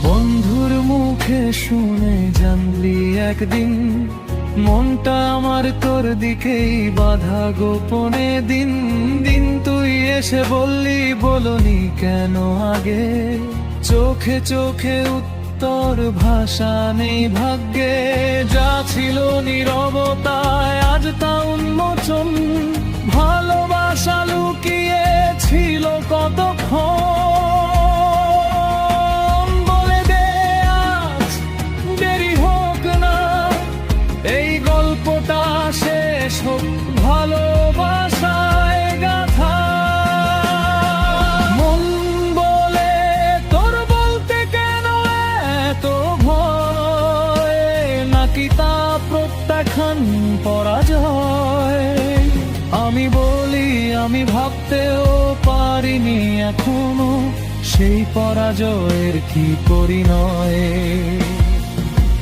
বন্ধুর মুখে শুনে জানলি একদিন, মনটা আমার তোর দিকেই বাধা গোপনে। দিন দিন তুই এসে বললি, বলনি কেন আগে। চোখে চোখে উত্তর, ভাষা নেই ভাগ্যে। যা ছিল নীরবতায় আজ তা উন্মোচন। ভালোবাসা লুকিয়ে ছিল কতক্ষণ। বলে দে আজ, দেরি হোক না, এই গল্পটা শেষ হোক ভালোবাসায় গাথা। মন বলে তোর বলতে কেন এত ভয়, নাকি তা প্রত্যাখ্যান পরাজয়? আমি বলি, আমি ভাবতেও পারিনি এখনো সেই পরাজয়ের কি পরিণয়।